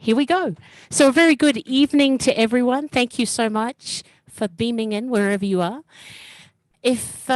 Here we go. So a very good evening to everyone. Thank you so much for beaming in wherever you are. If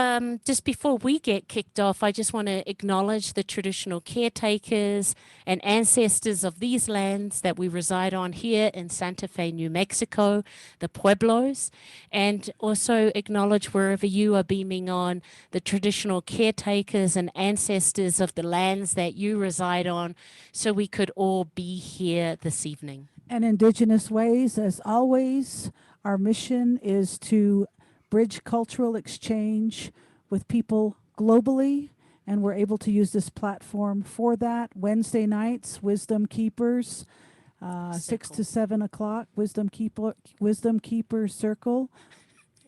just before we get kicked off, I just want to acknowledge the traditional caretakers and ancestors of these lands that we reside on here in Santa Fe, New Mexico, the Pueblos, and also acknowledge wherever you are beaming on the traditional caretakers and ancestors of the lands that you reside on, so we could all be here this evening. And Indigenous Ways, as always, our mission is to bridge cultural exchange with people globally, and we're able to use this platform for that. Wednesday nights, Wisdom Keepers, 6 to 7 o'clock, Wisdom Keeper Circle,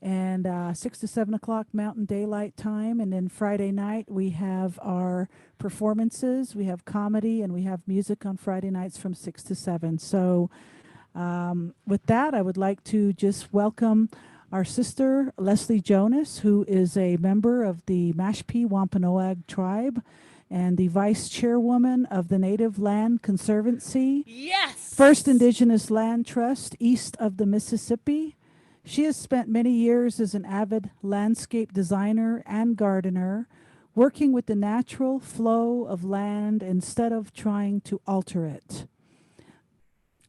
and 6 to 7 o'clock Mountain Daylight Time. And then Friday night, we have our performances. We have comedy and we have music on Friday nights from 6 to 7. So with that, I would like to just welcome our sister, Leslie Jonas, who is a member of the Mashpee Wampanoag tribe and the vice chairwoman of the Native Land Conservancy. Yes! First Indigenous Land Trust east of the Mississippi. She has spent many years as an avid landscape designer and gardener, working with the natural flow of land instead of trying to alter it.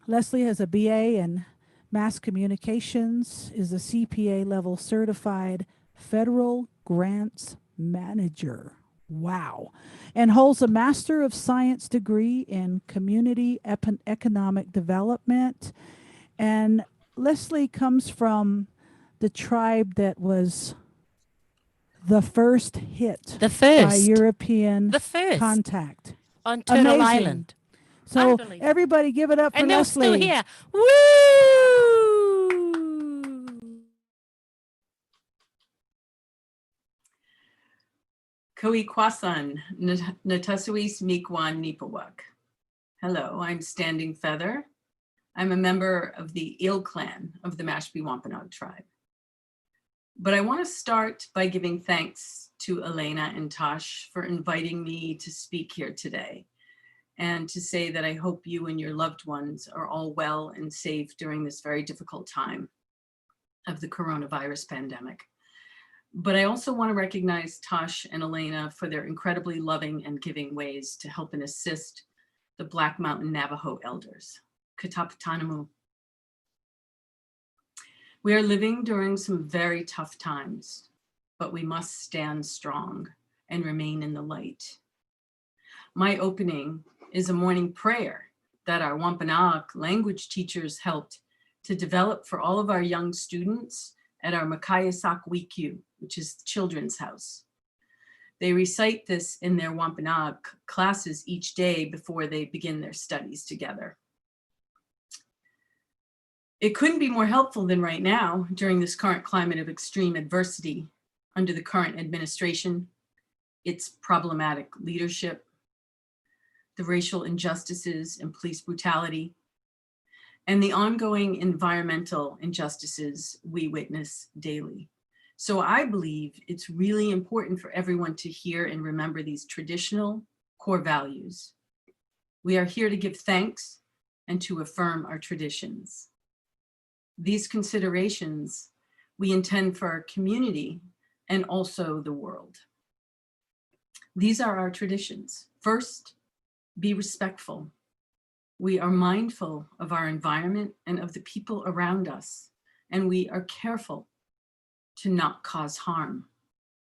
Leslie has a BA in Mass Communications, is a CPA level certified federal grants manager. Wow. And holds a Master of Science degree in Community Economic Development. And Leslie comes from the tribe that was the first hit by European contact on Turtle Amazing. Island. So everybody give it up for and they're Leslie. Still here. Woo! Koikwasan, Natasuis Mikwon Nipawak. Hello, I'm Standing Feather. I'm a member of the Eel clan of the Mashpee Wampanoag tribe. But I want to start by giving thanks to Elena and Tosh for inviting me to speak here today, and to say that I hope you and your loved ones are all well and safe during this very difficult time of the coronavirus pandemic. But I also want to recognize Tosh and Elena for their incredibly loving and giving ways to help and assist the Black Mountain Navajo elders. Katapatanamu. We are living during some very tough times, but we must stand strong and remain in the light. My opening is a morning prayer that our Wampanoag language teachers helped to develop for all of our young students at our Makayasak Wikyu, which is the children's house. They recite this in their Wampanoag classes each day before they begin their studies together. It couldn't be more helpful than right now during this current climate of extreme adversity under the current administration, its problematic leadership, the racial injustices and police brutality, and the ongoing environmental injustices we witness daily. So I believe it's really important for everyone to hear and remember these traditional core values. We are here to give thanks and to affirm our traditions. These considerations we intend for our community and also the world. These are our traditions. First, be respectful. We are mindful of our environment and of the people around us, and we are careful to not cause harm.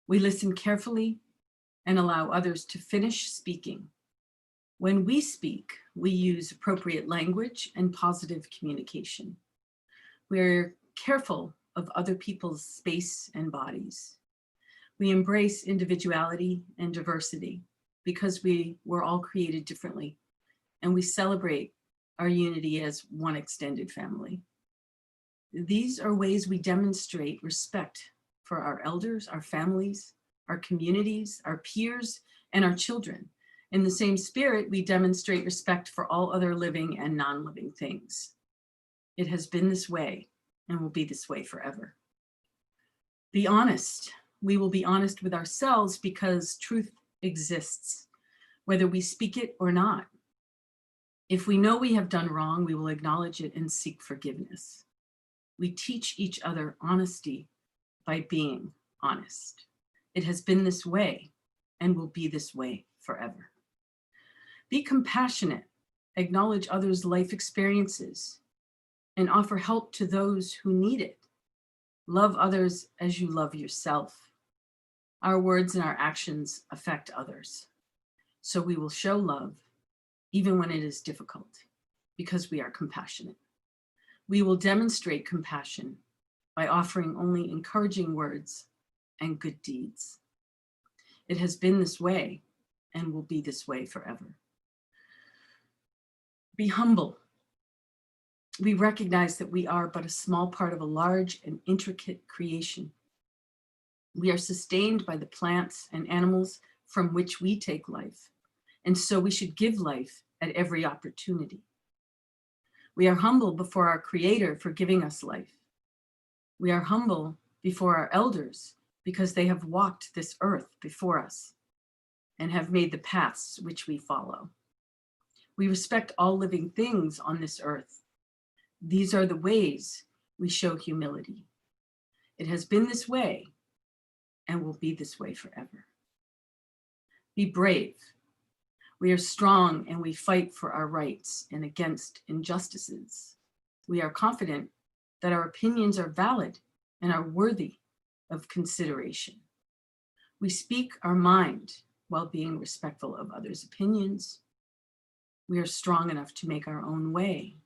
We listen carefully and allow others to finish speaking. When we speak, we use appropriate language and positive communication. We're careful of other people's space and bodies. We embrace individuality and diversity because we were all created differently, and we celebrate our unity as one extended family. These are ways we demonstrate respect for our elders, our families, our communities, our peers, and our children. In the same spirit, we demonstrate respect for all other living and non-living things. It has been this way and will be this way forever. Be honest. We will be honest with ourselves because truth exists, whether we speak it or not. If we know we have done wrong, we will acknowledge it and seek forgiveness. We teach each other honesty by being honest. It has been this way and will be this way forever. Be compassionate, acknowledge others' life experiences, and offer help to those who need it. Love others as you love yourself. Our words and our actions affect others. So we will show love even when it is difficult because we are compassionate. We will demonstrate compassion by offering only encouraging words and good deeds. It has been this way and will be this way forever. Be humble. We recognize that we are but a small part of a large and intricate creation. We are sustained by the plants and animals from which we take life, and so we should give life at every opportunity. We are humble before our Creator for giving us life. We are humble before our elders because they have walked this earth before us and have made the paths which we follow. We respect all living things on this earth. These are the ways we show humility. It has been this way and will be this way forever. Be brave. We are strong and we fight for our rights and against injustices. We are confident that our opinions are valid and are worthy of consideration. We speak our mind while being respectful of others' opinions. We are strong enough to make our own way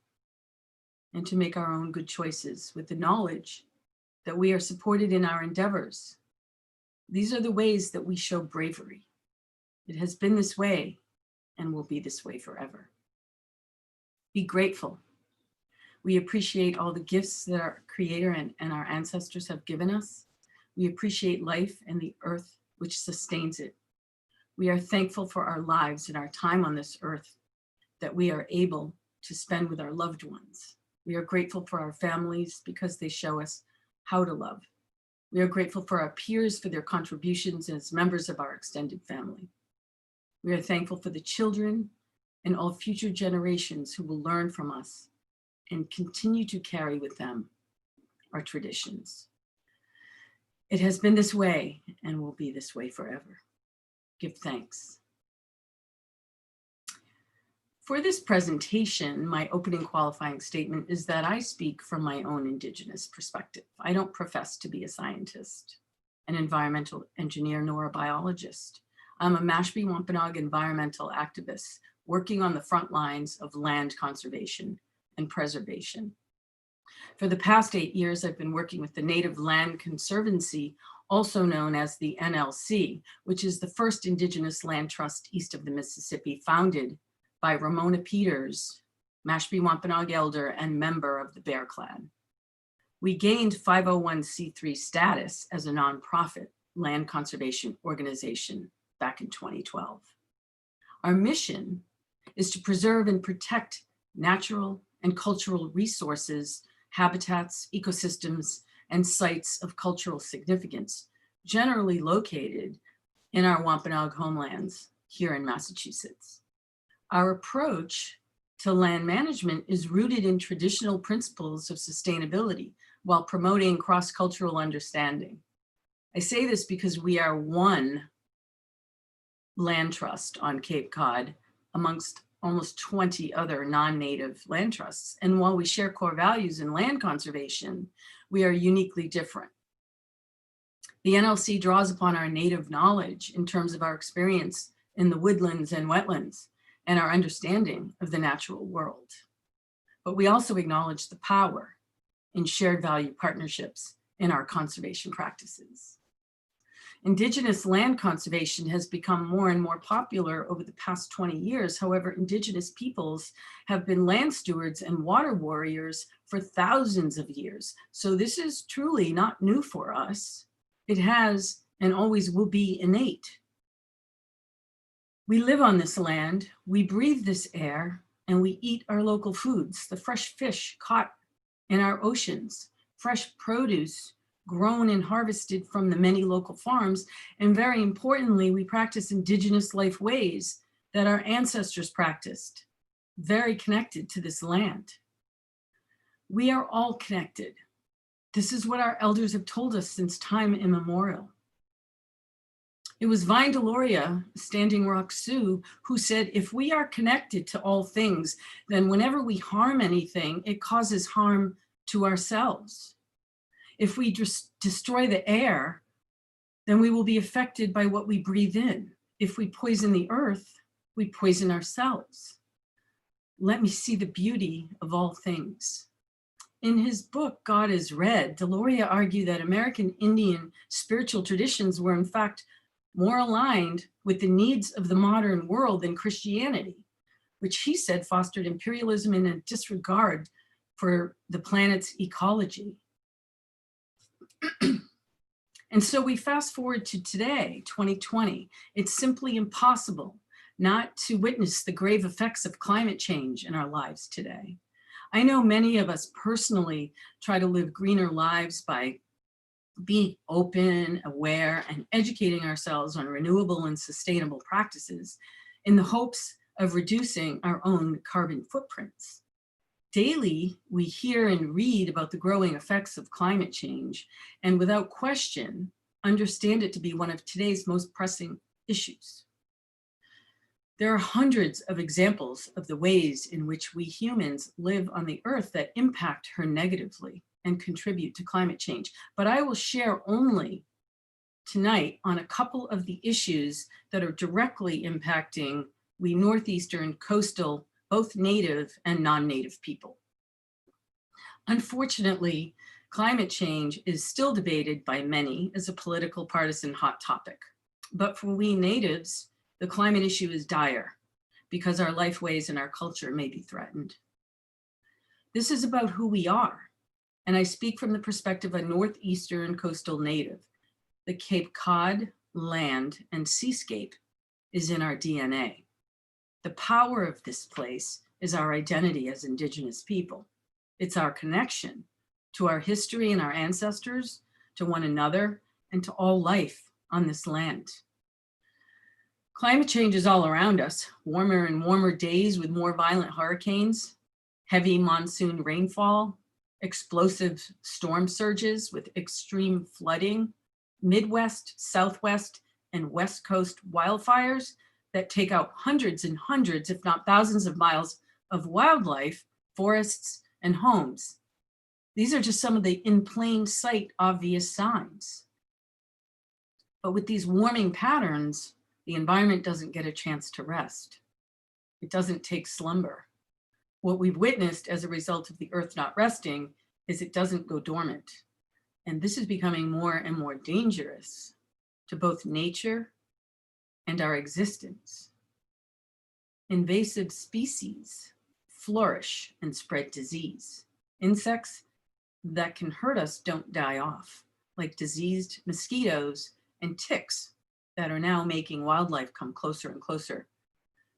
and to make our own good choices with the knowledge that we are supported in our endeavors. These are the ways that we show bravery. It has been this way and will be this way forever. Be grateful. We appreciate all the gifts that our Creator and our ancestors have given us. We appreciate life and the earth which sustains it. We are thankful for our lives and our time on this earth that we are able to spend with our loved ones. We are grateful for our families because they show us how to love. We are grateful for our peers for their contributions as members of our extended family. We are thankful for the children and all future generations who will learn from us and continue to carry with them our traditions. It has been this way and will be this way forever. Give thanks. For this presentation, my opening qualifying statement is that I speak from my own Indigenous perspective. I don't profess to be a scientist, an environmental engineer, nor a biologist. I'm a Mashpee Wampanoag environmental activist working on the front lines of land conservation and preservation. For the past 8 years, I've been working with the Native Land Conservancy, also known as the NLC, which is the first Indigenous land trust east of the Mississippi, founded by Ramona Peters, Mashpee Wampanoag elder and member of the Bear Clan. We gained 501c3 status as a nonprofit land conservation organization back in 2012. Our mission is to preserve and protect natural and cultural resources, habitats, ecosystems, and sites of cultural significance, generally located in our Wampanoag homelands here in Massachusetts. Our approach to land management is rooted in traditional principles of sustainability while promoting cross-cultural understanding. I say this because we are one land trust on Cape Cod amongst almost 20 other non-native land trusts. And while we share core values in land conservation, we are uniquely different. The NLC draws upon our native knowledge in terms of our experience in the woodlands and wetlands and our understanding of the natural world. But we also acknowledge the power in shared value partnerships in our conservation practices. Indigenous land conservation has become more and more popular over the past 20 years. However, Indigenous peoples have been land stewards and water warriors for thousands of years. So this is truly not new for us. It has and always will be innate. We live on this land, we breathe this air, and we eat our local foods, the fresh fish caught in our oceans, fresh produce grown and harvested from the many local farms, and very importantly, we practice Indigenous life ways that our ancestors practiced very connected to this land. We are all connected. This is what our elders have told us since time immemorial. It was Vine Deloria, Standing Rock Sioux, who said, if we are connected to all things, then whenever we harm anything, it causes harm to ourselves. If we destroy the air, then we will be affected by what we breathe in. If we poison the earth, we poison ourselves. Let me see the beauty of all things. In his book, God is Red, Deloria argued that American Indian spiritual traditions were in fact more aligned with the needs of the modern world than Christianity, which he said fostered imperialism and a disregard for the planet's ecology. And so we fast forward to today, 2020. It's simply impossible not to witness the grave effects of climate change in our lives today. I know many of us personally try to live greener lives by being open, aware, and educating ourselves on renewable and sustainable practices in the hopes of reducing our own carbon footprints. Daily, we hear and read about the growing effects of climate change, and without question, understand it to be one of today's most pressing issues. There are hundreds of examples of the ways in which we humans live on the earth that impact her negatively and contribute to climate change. But I will share only tonight on a couple of the issues that are directly impacting we northeastern, coastal, both native and non-native people. Unfortunately, climate change is still debated by many as a political partisan hot topic. But for we natives, the climate issue is dire because our lifeways and our culture may be threatened. This is about who we are. And I speak from the perspective of a northeastern coastal native. The Cape Cod land and seascape is in our DNA. The power of this place is our identity as Indigenous people. It's our connection to our history and our ancestors, to one another, and to all life on this land. Climate change is all around us. Warmer and warmer days with more violent hurricanes, heavy monsoon rainfall, explosive storm surges with extreme flooding, Midwest, Southwest, and West Coast wildfires that take out hundreds and hundreds, if not thousands of miles of wildlife, forests, and homes. These are just some of the in plain sight obvious signs. But with these warming patterns, the environment doesn't get a chance to rest. It doesn't take slumber. What we've witnessed as a result of the earth not resting is it doesn't go dormant. And this is becoming more and more dangerous to both nature and our existence. Invasive species flourish and spread disease. Insects that can hurt us don't die off, like diseased mosquitoes and ticks that are now making wildlife come closer and closer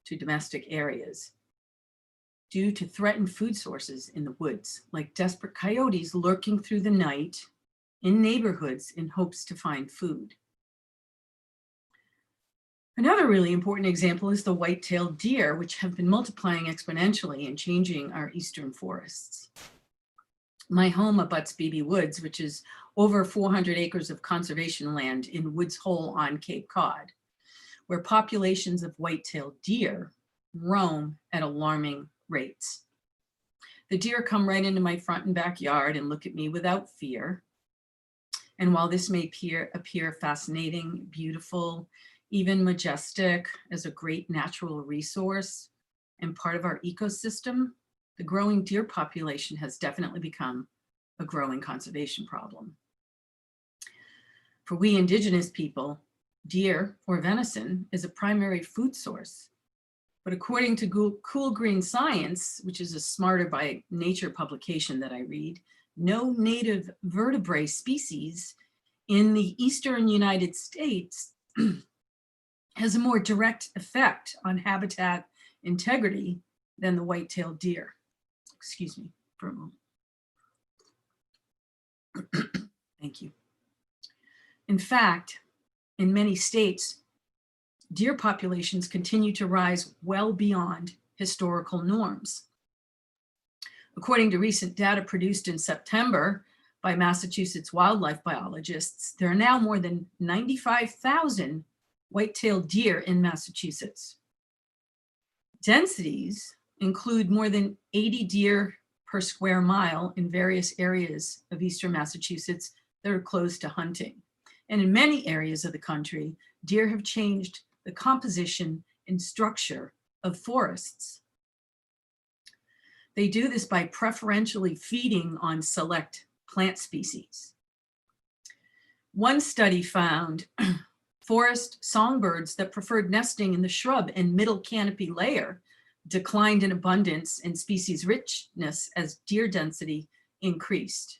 to domestic areas due to threatened food sources in the woods, like desperate coyotes lurking through the night in neighborhoods in hopes to find food. Another really important example is the white-tailed deer, which have been multiplying exponentially and changing our eastern forests. My home abuts Beebe Woods, which is over 400 acres of conservation land in Woods Hole on Cape Cod, where populations of white-tailed deer roam at alarming rates. The deer come right into my front and backyard and look at me without fear. And while this may appear fascinating, beautiful, even majestic as a great natural resource and part of our ecosystem, the growing deer population has definitely become a growing conservation problem. For we Indigenous people, deer or venison is a primary food source. But according to Cool Green Science, which is a Smarter by Nature publication that I read, no native vertebrate species in the eastern United States has a more direct effect on habitat integrity than the white-tailed deer. Excuse me for a moment. Thank you. In fact, in many states, deer populations continue to rise well beyond historical norms. According to recent data produced in September by Massachusetts wildlife biologists, there are now more than 95,000 white-tailed deer in Massachusetts. Densities include more than 80 deer per square mile in various areas of eastern Massachusetts that are closed to hunting. And in many areas of the country, deer have changed the composition and structure of forests. They do this by preferentially feeding on select plant species. One study found forest songbirds that preferred nesting in the shrub and middle canopy layer declined in abundance and species richness as deer density increased.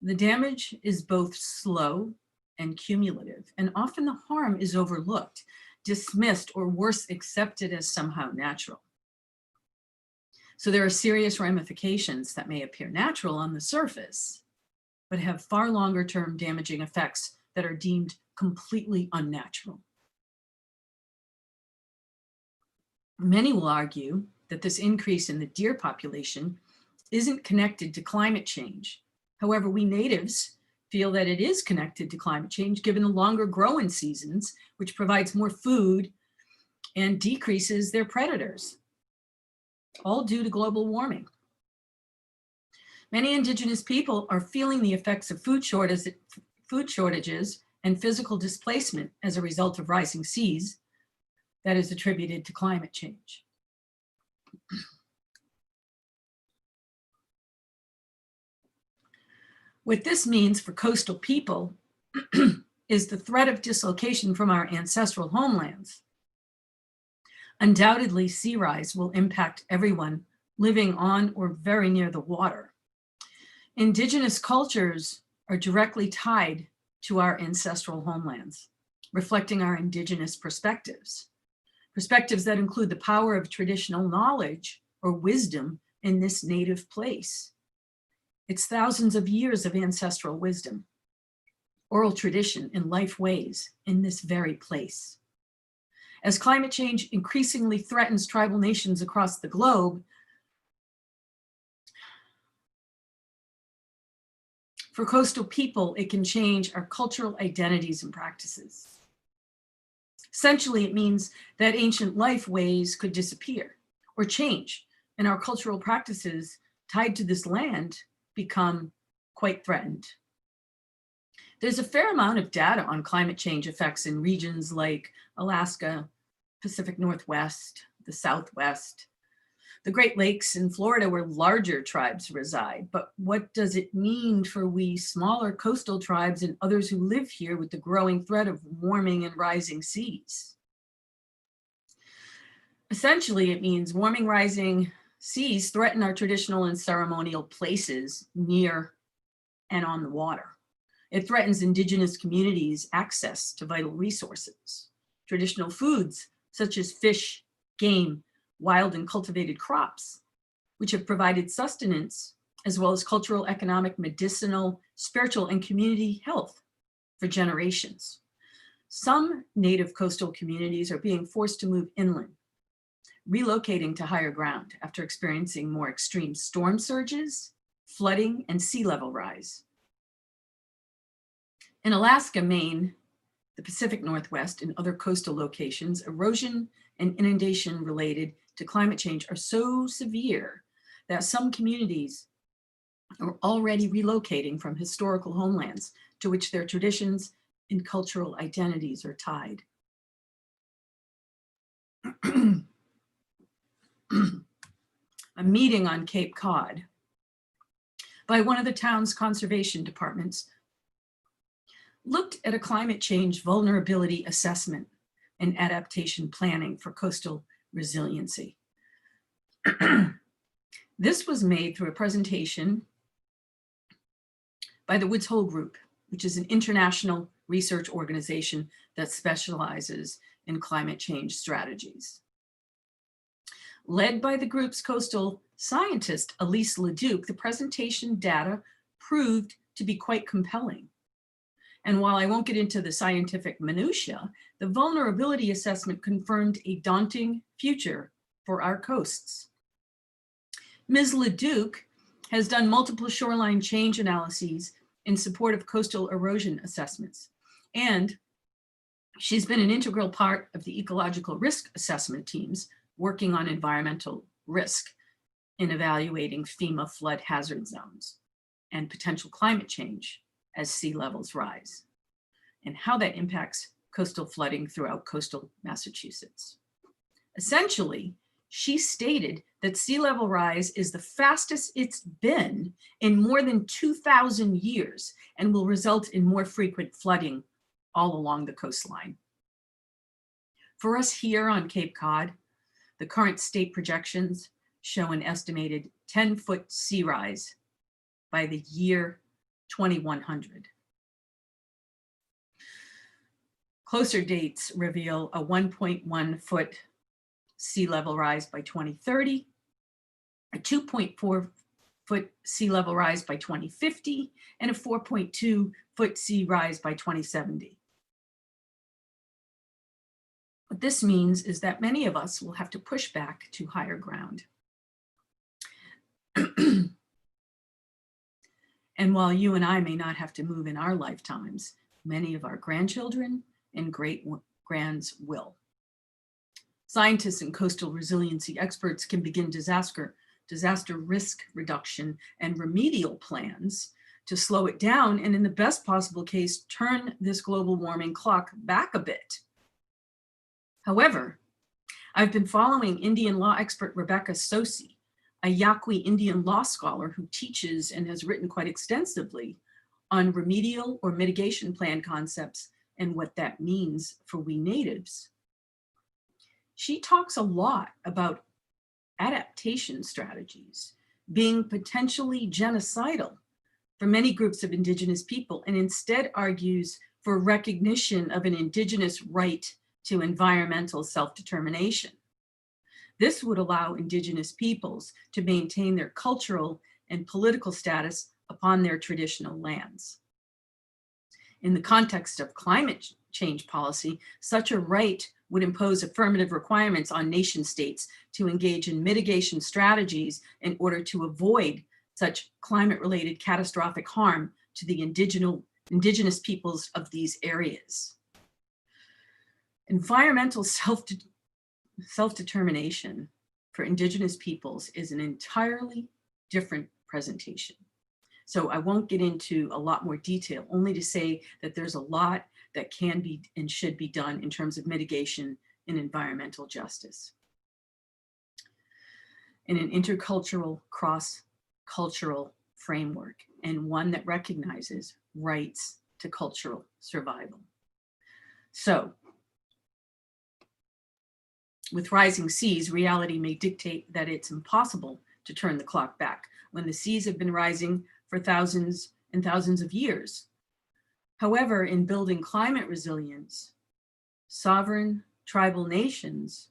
The damage is both slow and cumulative, and often the harm is overlooked, dismissed, or worse, accepted as somehow natural. So there are serious ramifications that may appear natural on the surface, but have far longer term damaging effects that are deemed completely unnatural. Many will argue that this increase in the deer population isn't connected to climate change. However, we natives feel that it is connected to climate change given the longer growing seasons, which provides more food and decreases their predators, all due to global warming. Many indigenous people are feeling the effects of food shortages and physical displacement as a result of rising seas that is attributed to climate change. What this means for coastal people is the threat of dislocation from our ancestral homelands. Undoubtedly, sea rise will impact everyone living on or very near the water. Indigenous cultures are directly tied to our ancestral homelands, reflecting our indigenous perspectives that include the power of traditional knowledge or wisdom in this native place. It's thousands of years of ancestral wisdom, oral tradition, and life ways in this very place. As climate change increasingly threatens tribal nations across the globe, for coastal people, it can change our cultural identities and practices. Essentially, it means that ancient life ways could disappear or change, and our cultural practices tied to this land become quite threatened. There's a fair amount of data on climate change effects in regions like Alaska, Pacific Northwest, the Southwest, the Great Lakes in Florida, where larger tribes reside. But what does it mean for we smaller coastal tribes and others who live here with the growing threat of warming and rising seas? Essentially, it means warming, rising seas threaten our traditional and ceremonial places near and on the water. It threatens indigenous communities' access to vital resources, traditional foods such as fish, game, wild and cultivated crops, which have provided sustenance, as well as cultural, economic, medicinal, spiritual, and community health for generations. Some native coastal communities are being forced to move inland, relocating to higher ground after experiencing more extreme storm surges, flooding, and sea level rise. In Alaska, Maine, the Pacific Northwest, and other coastal locations, erosion and inundation related to climate change are so severe that some communities are already relocating from historical homelands to which their traditions and cultural identities are tied. A meeting on Cape Cod by one of the town's conservation departments looked at a climate change vulnerability assessment and adaptation planning for coastal resiliency. This was made through a presentation by the Woods Hole Group, which is an international research organization that specializes in climate change strategies. Led by the group's coastal scientist, Elise Leduc, the presentation data proved to be quite compelling. And while I won't get into the scientific minutia, the vulnerability assessment confirmed a daunting future for our coasts. Ms. Leduc has done multiple shoreline change analyses in support of coastal erosion assessments, and she's been an integral part of the ecological risk assessment teams working on environmental risk in evaluating FEMA flood hazard zones and potential climate change as sea levels rise, and how that impacts coastal flooding throughout coastal Massachusetts. Essentially, she stated that sea level rise is the fastest it's been in more than 2,000 years and will result in more frequent flooding all along the coastline. For us here on Cape Cod, the current state projections show an estimated 10-foot sea rise by the year 2100. Closer dates reveal a 1.1 foot sea level rise by 2030, a 2.4 foot sea level rise by 2050, and a 4.2 foot sea rise by 2070. What this means is that many of us will have to push back to higher ground. And while you and I may not have to move in our lifetimes, many of our grandchildren and great-grands will. Scientists and coastal resiliency experts can begin disaster risk reduction and remedial plans to slow it down, and in the best possible case, turn this global warming clock back a bit. However, I've been following Indian law expert Rebecca Sosi, a Yaqui Indian law scholar who teaches and has written quite extensively on remedial or mitigation plan concepts and what that means for we natives. She talks a lot about adaptation strategies being potentially genocidal for many groups of Indigenous people, and instead argues for recognition of an Indigenous right to environmental self-determination. This would allow Indigenous peoples to maintain their cultural and political status upon their traditional lands. In the context of climate change policy, such a right would impose affirmative requirements on nation states to engage in mitigation strategies in order to avoid such climate-related catastrophic harm to the indigenous peoples of these areas. Environmental self-determination for Indigenous peoples is an entirely different presentation. So I won't get into a lot more detail, only to say that there's a lot that can be and should be done in terms of mitigation and environmental justice. In an intercultural, cross-cultural framework, and one that recognizes rights to cultural survival. So, with rising seas, reality may dictate that it's impossible to turn the clock back when the seas have been rising for thousands and thousands of years. However, in building climate resilience, sovereign tribal nations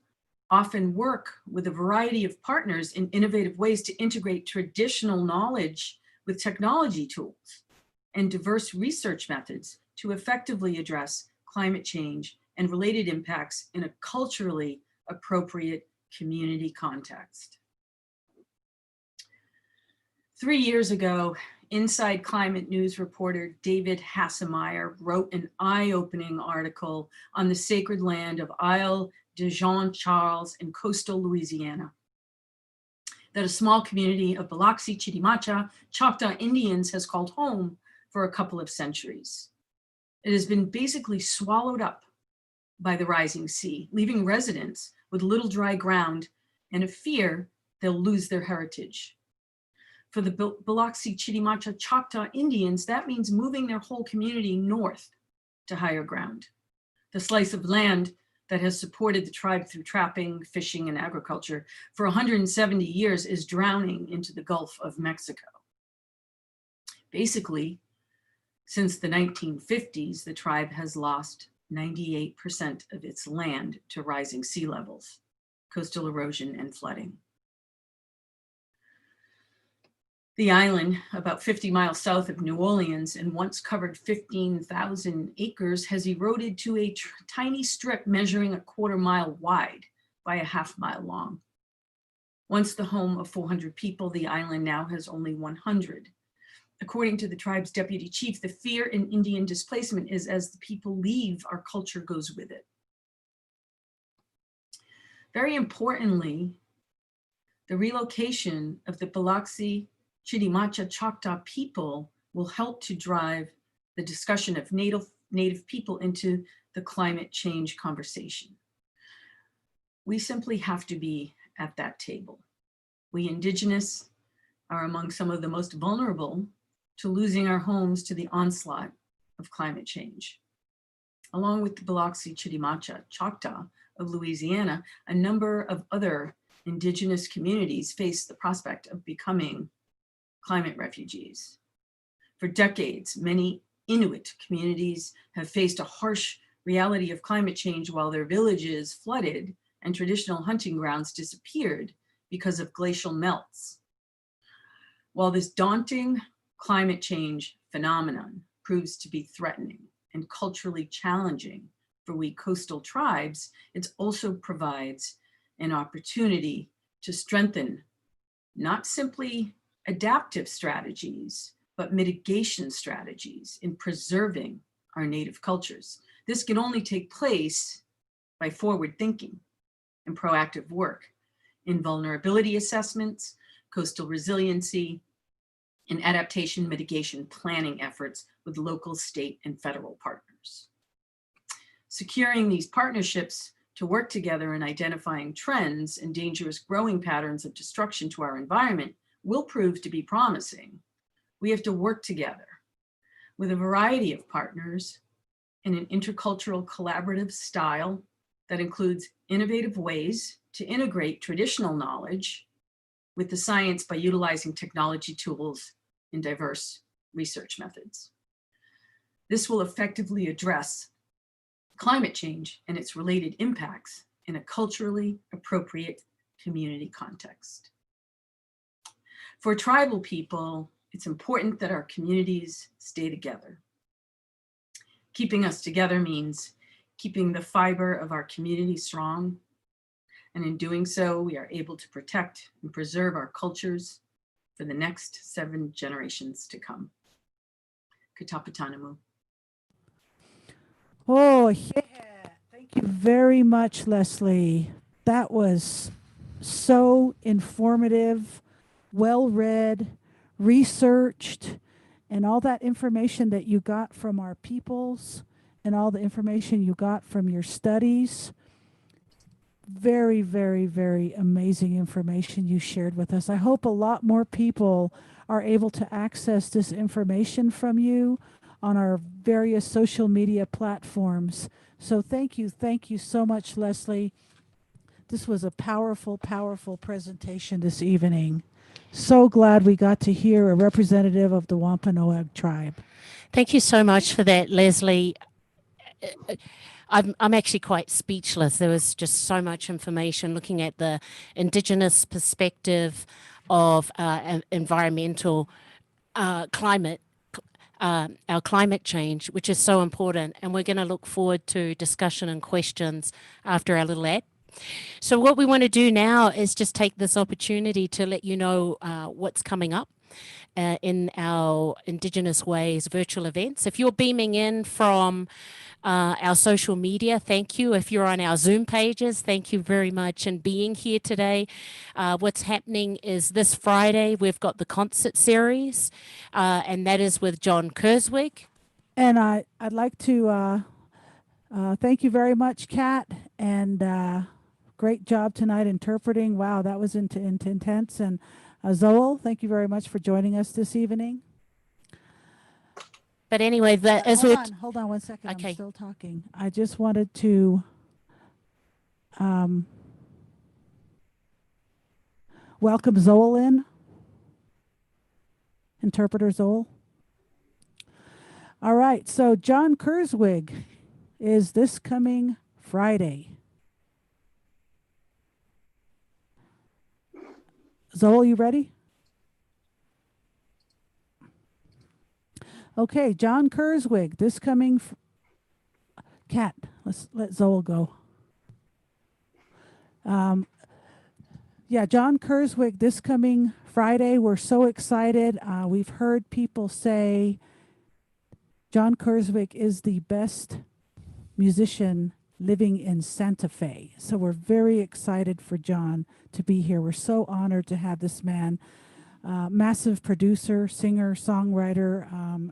often work with a variety of partners in innovative ways to integrate traditional knowledge with technology tools and diverse research methods to effectively address climate change and related impacts in a culturally appropriate community context. 3 years ago, Inside Climate News reporter David Hassemeyer wrote an eye-opening article on the sacred land of Isle de Jean-Charles in coastal Louisiana that a small community of Biloxi, Chitimacha, Choctaw Indians has called home for a couple of centuries. It has been basically swallowed up by the rising sea, leaving residents with little dry ground and a fear they'll lose their heritage. For the Biloxi, Chitimacha, Choctaw Indians, that means moving their whole community north to higher ground. The slice of land that has supported the tribe through trapping, fishing, and agriculture for 170 years is drowning into the Gulf of Mexico. Basically, since the 1950s, the tribe has lost 98% of its land to rising sea levels, coastal erosion, and flooding. The island, about 50 miles south of New Orleans and once covered 15,000 acres, has eroded to a tiny strip measuring a 1/4 mile wide by a 1/2 mile long. Once the home of 400 people, the island now has only 100. According to the tribe's deputy chief, the fear in Indian displacement is as the people leave, our culture goes with it. Very importantly, the relocation of the Biloxi, Chitimacha, Choctaw people will help to drive the discussion of Native people into the climate change conversation. We simply have to be at that table. We Indigenous are among some of the most vulnerable to losing our homes to the onslaught of climate change. Along with the Biloxi, Chitimacha, Choctaw of Louisiana, a number of other Indigenous communities face the prospect of becoming climate refugees. For decades, many Inuit communities have faced a harsh reality of climate change while their villages flooded and traditional hunting grounds disappeared because of glacial melts. While this daunting climate change phenomenon proves to be threatening and culturally challenging for we coastal tribes, it also provides an opportunity to strengthen not simply adaptive strategies, but mitigation strategies in preserving our native cultures. This can only take place by forward thinking and proactive work in vulnerability assessments, coastal resiliency, and adaptation mitigation planning efforts with local, state, and federal partners. Securing these partnerships to work together in identifying trends and dangerous growing patterns of destruction to our environment will prove to be promising. We have to work together with a variety of partners in an intercultural collaborative style that includes innovative ways to integrate traditional knowledge with the science by utilizing technology tools and diverse research methods. This will effectively address climate change and its related impacts in a culturally appropriate community context. For tribal people, it's important that our communities stay together. Keeping us together means keeping the fiber of our community strong. And in doing so, we are able to protect and preserve our cultures for the next 7 generations to come. Katapatanamu. Oh, yeah. Thank you very much, Leslie. That was so informative, well read, researched, and all that information that you got from our peoples and all the information you got from your studies. Very, very, very amazing information you shared with us. I hope a lot more people are able to access this information from you on our various social media platforms. So thank you so much, Leslie. This was a powerful, powerful presentation this evening. So glad we got to hear a representative of the Wampanoag tribe. Thank you so much for that, Leslie. I'm actually quite speechless. There was just so much information looking at the Indigenous perspective of environmental climate, our climate change, which is so important. And we're going to look forward to discussion and questions after our little ad. So what we want to do now is just take this opportunity to let you know what's coming up in our Indigenous Ways virtual events. If you're beaming in from our social media, thank you. If you're on our Zoom pages, thank you very much and being here today. What's happening is this Friday, we've got the concert series, and that is with John Kurzweg. And I'd like to thank you very much, Kat, and great job tonight interpreting. Wow, that was intense. And Zoel, thank you very much for joining us this evening. But anyway, hold on 1 second. Okay. I'm still talking. I just wanted to welcome Zoel in, interpreter Zoel. All right, so John Kurzweg is this coming Friday. Zoel, you ready? Okay, John Kurzweg, this coming... Kat, let's let Zoel go. Yeah, John Kurzwig this coming Friday. We're so excited. We've heard people say John Kurzwig is the best musician living in Santa Fe. So we're very excited for John to be here. We're so honored to have this man. Massive producer, singer, songwriter,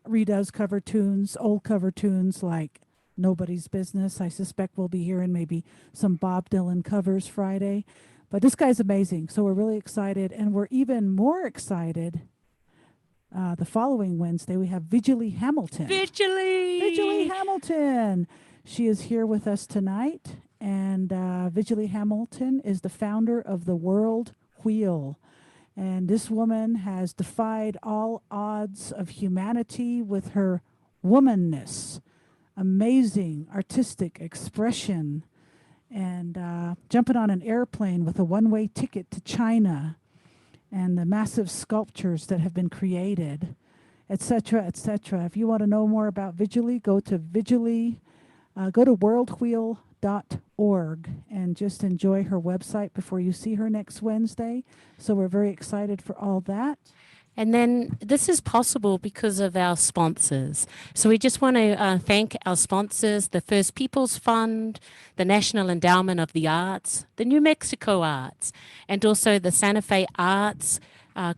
redoes cover tunes, old cover tunes like Nobody's Business. I suspect we'll be hearing maybe some Bob Dylan covers Friday. But this guy's amazing. So we're really excited. And we're even more excited. The following Wednesday, we have Vigily Hamilton. Vigily Hamilton. She is here with us tonight. And Vigily Hamilton is the founder of the World Wheel. And this woman has defied all odds of humanity with her womanness, amazing artistic expression, and jumping on an airplane with a one-way ticket to China, and the massive sculptures that have been created, etc., etc. If you want to know more about Vigily, go to worldwheel.org and just enjoy her website before you see her next Wednesday. So we're very excited for all that. And then this is possible because of our sponsors. So we just want to thank our sponsors, the First Peoples Fund, the National Endowment of the Arts, the New Mexico Arts, and also the Santa Fe Arts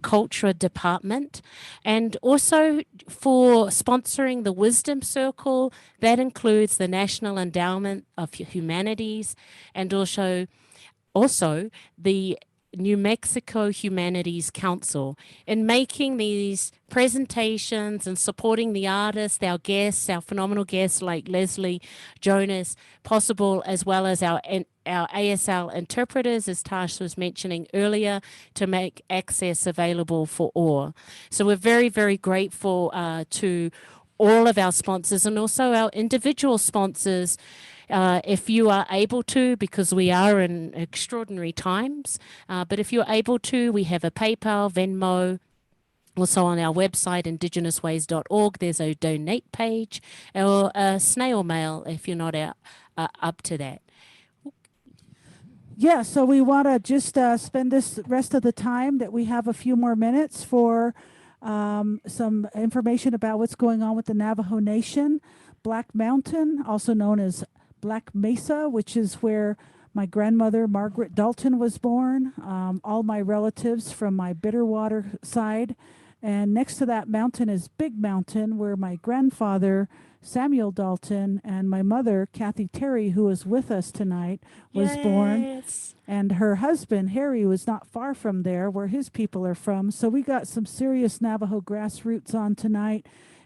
Culture Department, and also for sponsoring the Wisdom Circle. That includes the National Endowment of Humanities and also the New Mexico Humanities Council in making these presentations and supporting the artists, our guests, our phenomenal guests like Leslie, Jonas, possible, as well as our ASL interpreters, as Tash was mentioning earlier, to make access available for all. So we're very, very grateful to all of our sponsors and also our individual sponsors. If you are able to, because we are in extraordinary times, but if you're able to, we have a PayPal, Venmo, also on our website, IndigenousWays.org, there's a donate page, or a snail mail if you're not up to that. Yeah, so we want to just spend this rest of the time that we have a few more minutes for some information about what's going on with the Navajo Nation. Black Mountain, also known as Black Mesa, which is where my grandmother, Margaret Dalton, was born. All my relatives from my Bitterwater side. And next to that mountain is Big Mountain, where my grandfather, Samuel Dalton, and my mother, Kathy Terry, who is with us tonight, was born. And her husband, Harry, was not far from there, where his people are from. So we got some serious Navajo grassroots on tonight.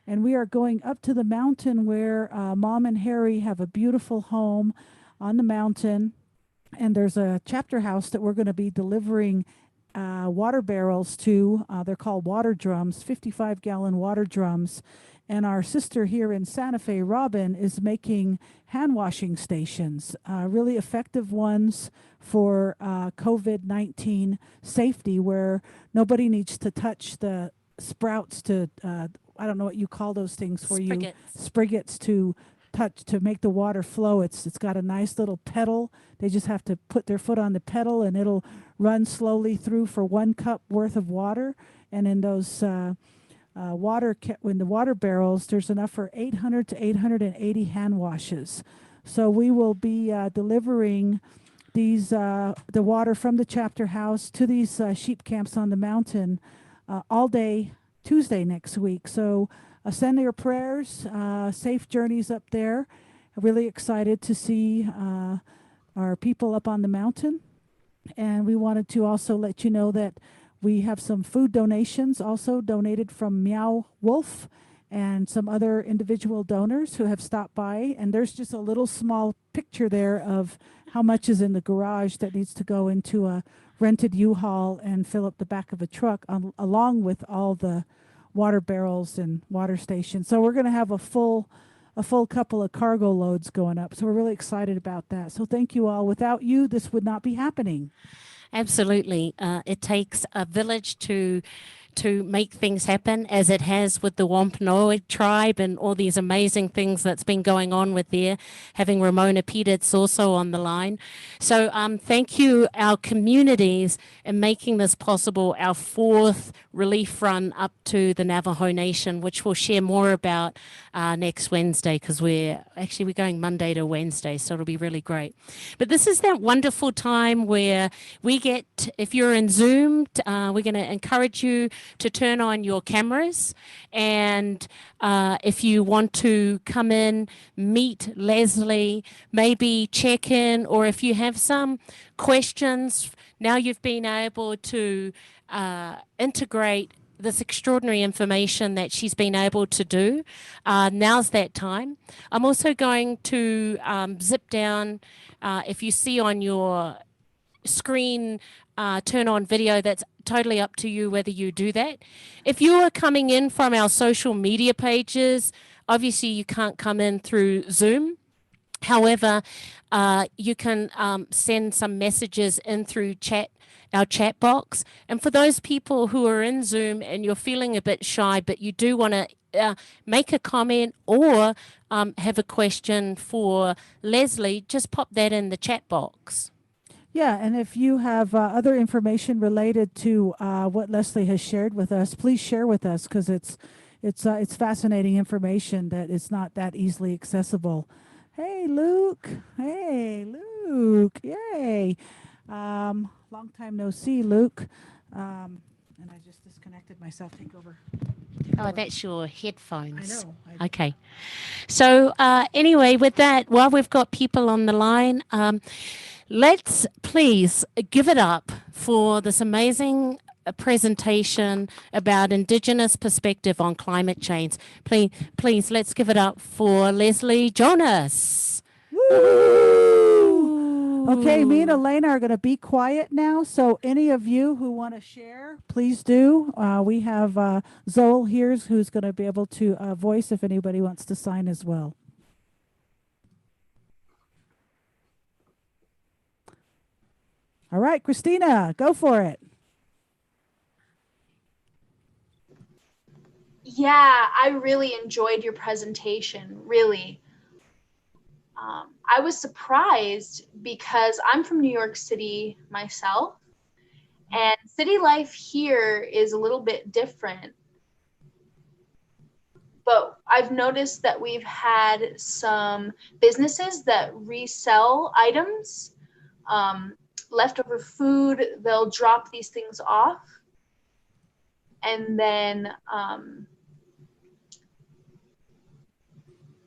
And we are going up to the mountain where Mom and Harry have a beautiful home on the mountain. And there's a chapter house that we're going to be delivering water barrels to. They're called water drums, 55-gallon water drums. And our sister here in Santa Fe, Robin, is making hand washing stations, really effective ones for COVID-19 safety, where nobody needs to touch the sprouts to I don't know what you call those things for you. Spriggets to touch to make the water flow. It's got a nice little pedal. They just have to put their foot on the pedal and it'll run slowly through for 1 cup worth of water. And in those in the water barrels, there's enough for 800 to 880 hand washes. So we will be delivering these the water from the chapter house to these sheep camps on the mountain all day Tuesday next week. So send your prayers, safe journeys up there. Really excited to see our people up on the mountain. And we wanted to also let you know that we have some food donations also donated from Meow Wolf and some other individual donors who have stopped by. And there's just a little small picture there of how much is in the garage that needs to go into a rented U-Haul and fill up the back of a truck along with all the water barrels and water stations. So we're going to have a full couple of cargo loads going up. So we're really excited about that. So thank you all. Without you, this would not be happening. Absolutely. It takes a village to to make things happen, as it has with the Wampanoag tribe and all these amazing things that's been going on with there, having Ramona Peters also on the line. So thank you, our communities, in making this possible, our fourth relief run up to the Navajo Nation, which we'll share more about next Wednesday, because we're going Monday to Wednesday, so it'll be really great. But this is that wonderful time where we get, if you're in Zoom, we're going to encourage you to turn on your cameras, and if you want to come in, meet Leslie, maybe check in, or if you have some questions, now you've been able to integrate this extraordinary information that she's been able to do. Now's that time. I'm also going to zip down, if you see on your screen, turn on video. That's totally up to you whether you do that. If you are coming in from our social media pages, obviously you can't come in through Zoom. However, you can send some messages in through our chat box. And for those people who are in Zoom and you're feeling a bit shy, but you do want to make a comment or have a question for Leslie, just pop that in the chat box. Yeah, and if you have other information related to what Leslie has shared with us, please share with us, because it's fascinating information that is not that easily accessible. Hey, Luke. Hey, Luke. Yay. Long time no see, Luke. And I just disconnected myself. Take over. Oh, that's your headphones. I know. Okay. So anyway, with that, while we've got people on the line, let's please give it up for this amazing presentation about Indigenous perspective on climate change. Please, let's give it up for Leslie Jonas. Woo! Okay, me and Elena are going to be quiet now. So any of you who want to share, please do. We have Zoel here who's going to be able to voice if anybody wants to sign as well. All right, Christina, go for it. Yeah, I really enjoyed your presentation, really. I was surprised because I'm from New York City myself, and city life here is a little bit different. But I've noticed that we've had some businesses that resell items, leftover food, they'll drop these things off, and then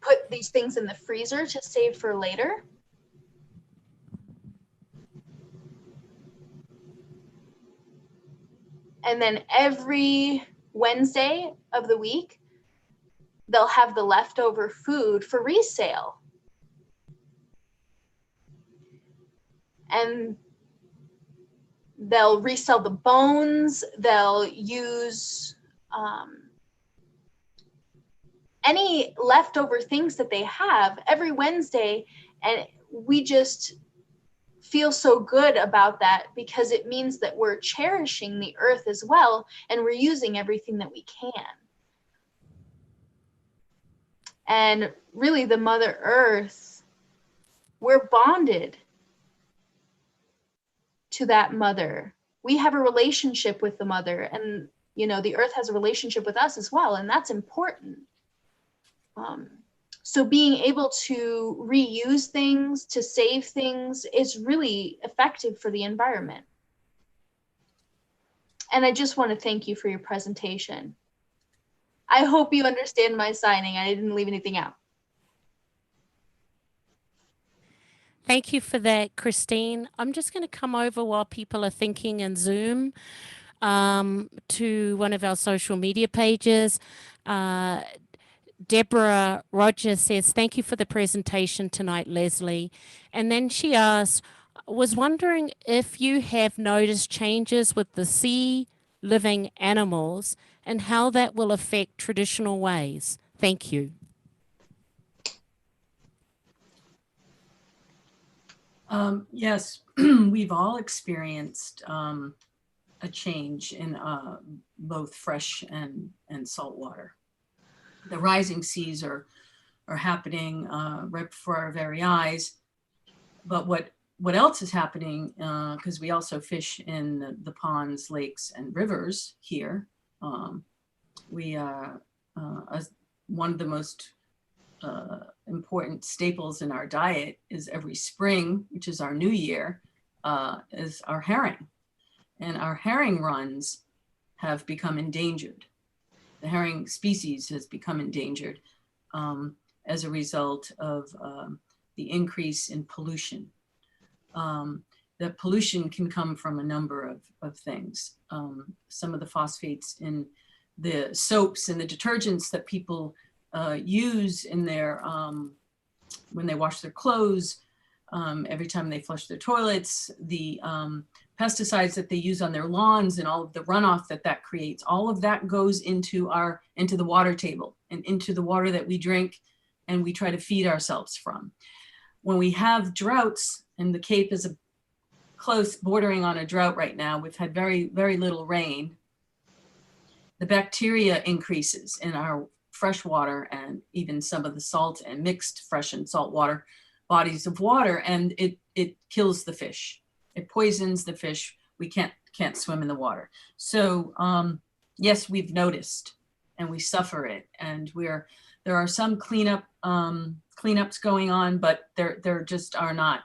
put these things in the freezer to save for later. And then every Wednesday of the week, they'll have the leftover food for resale. And they'll resell the bones, they'll use any leftover things that they have every Wednesday, and we just feel so good about that because it means that we're cherishing the earth as well, and we're using everything that we can. And really, the Mother Earth, we're bonded to that mother. We have a relationship with the mother, and the earth has a relationship with us as well, and that's important. So being able to reuse things, to save things, is really effective for the environment. And I just want to thank you for your presentation. I hope you understand my signing. I didn't leave anything out. Thank you for that, Christine. I'm just going to come over while people are thinking in Zoom to one of our social media pages. Deborah Rogers says, thank you for the presentation tonight, Leslie. And then she asks, was wondering if you have noticed changes with the sea living animals and how that will affect traditional ways. Thank you. Yes, we've all experienced a change in both fresh and salt water. The rising seas are happening right before our very eyes. But what else is happening, because we also fish in the ponds, lakes, and rivers here. We one of the most important staples in our diet is every spring, which is our new year, is our herring. And our herring runs have become endangered. The herring species has become endangered as a result of the increase in pollution. The pollution can come from a number of things. Some of the phosphates in the soaps and the detergents that people use in their, when they wash their clothes, every time they flush their toilets, the pesticides that they use on their lawns and all of the runoff that creates, all of that goes into the water table and into the water that we drink and we try to feed ourselves from. When we have droughts, and the Cape is close bordering on a drought right now, we've had very, very little rain, the bacteria increases in our fresh water and even some of the salt and mixed fresh and salt water bodies of water, and it kills the fish. It poisons the fish. We can't swim in the water. So yes, we've noticed and we suffer it, and there are some cleanups going on, but there just are not,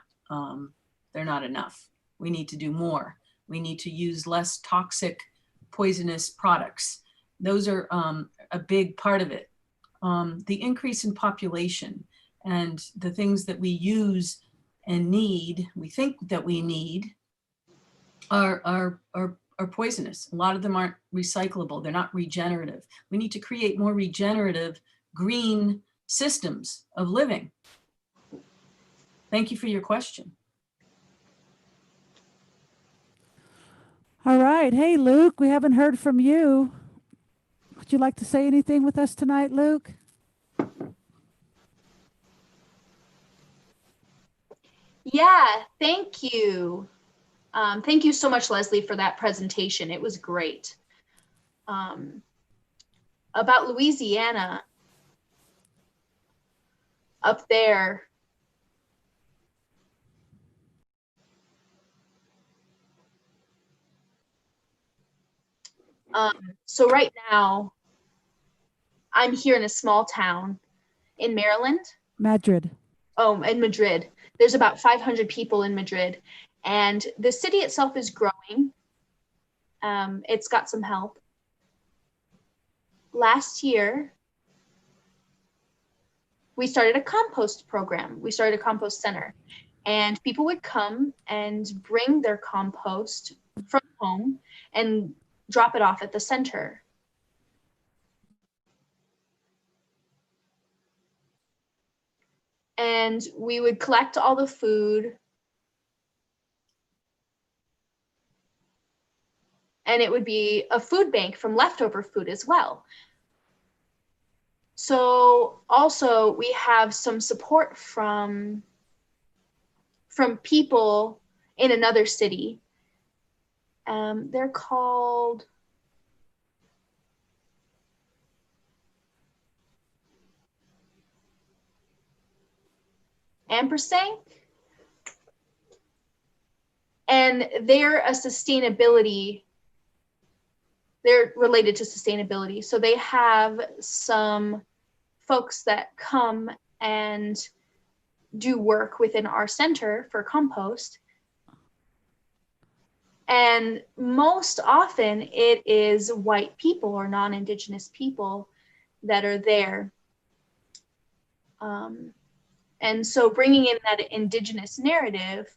they're not enough. We need to do more. We need to use less toxic, poisonous products. Those are a big part of it. The increase in population and the things that we use and need, we think that we need, are poisonous. A lot of them aren't recyclable. They're not regenerative. We need to create more regenerative, green systems of living. Thank you for your question. All right. Hey, Luke, we haven't heard from you. Would you like to say anything with us tonight, Luke? Yeah, thank you. Thank you so much, Leslie, for that presentation. It was great. About Louisiana, up there, so right now, I'm here in a small town in Maryland. Madrid. Oh, in Madrid. There's about 500 people in Madrid, and the city itself is growing. It's got some help. Last year, we started a compost program. We started a compost center, and people would come and bring their compost from home and drop it off at the center. And we would collect all the food, and it would be a food bank from leftover food as well. So also we have some support from people in another city. They're called Ampersand, and they're related to sustainability. So they have some folks that come and do work within our center for compost. And most often it is white people or non-Indigenous people that are there. And so bringing in that Indigenous narrative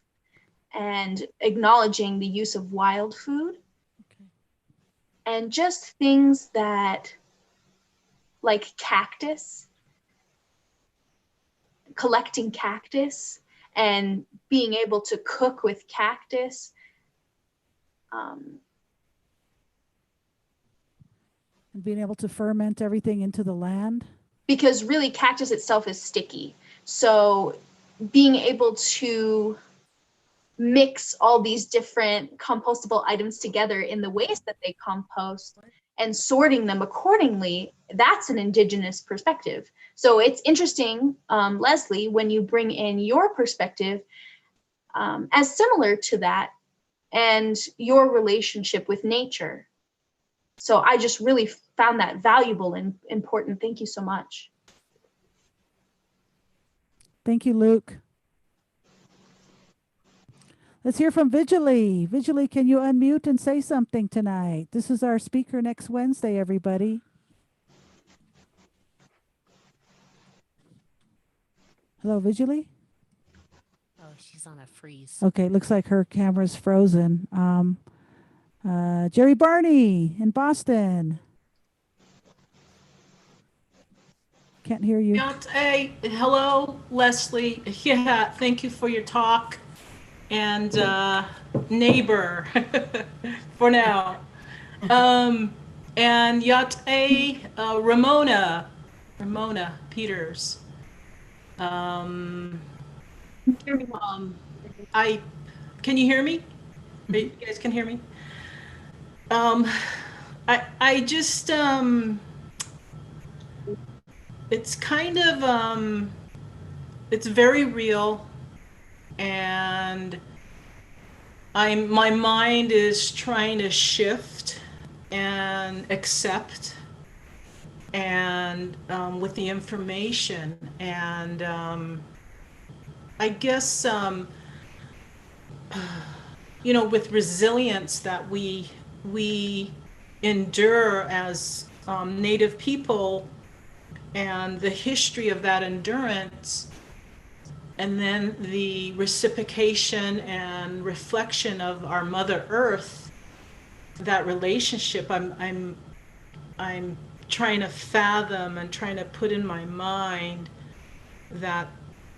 and acknowledging the use of wild food, and just things that, like cactus, collecting cactus and being able to cook with cactus. And being able to ferment everything into the land. Because really cactus itself is sticky. So being able to mix all these different compostable items together in the ways that they compost and sorting them accordingly, that's an Indigenous perspective. So it's interesting, Leslie, when you bring in your perspective as similar to that and your relationship with nature. So I just really found that valuable and important. Thank you so much. Thank you, Luke. Let's hear from Vigily. Vigily, can you unmute and say something tonight? This is our speaker next Wednesday, everybody. Hello, Vigily? Oh, she's on a freeze. Okay, looks like her camera's frozen. Jerry Barney in Boston. Can't hear you. Hey, hello, Leslie. Yeah, thank you for your talk. And neighbor for now. And Yate, Ramona Peters. Can you hear me? You guys can hear me? I just, it's kind of, it's very real, and my mind is trying to shift and accept, and with the information, and I guess you know, with resilience that we endure as Native people, and the history of that endurance, and then the reciprocation and reflection of our Mother Earth, that relationship, I'm trying to fathom and trying to put in my mind that,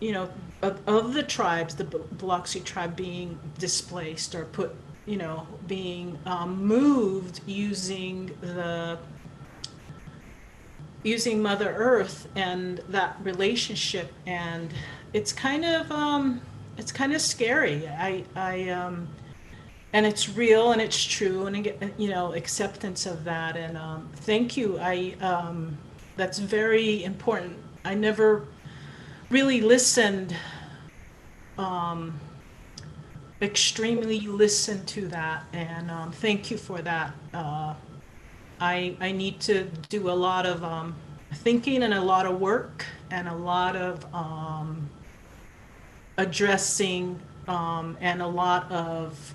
you know, of the tribes, the Biloxi tribe being displaced or put, you know, being moved using Mother Earth and that relationship, and it's kind of scary. And it's real and it's true, and you know, acceptance of that, and thank you. That's very important. I never really listened, extremely listened to that, and thank you for that. I need to do a lot of thinking and a lot of work and a lot of addressing and a lot of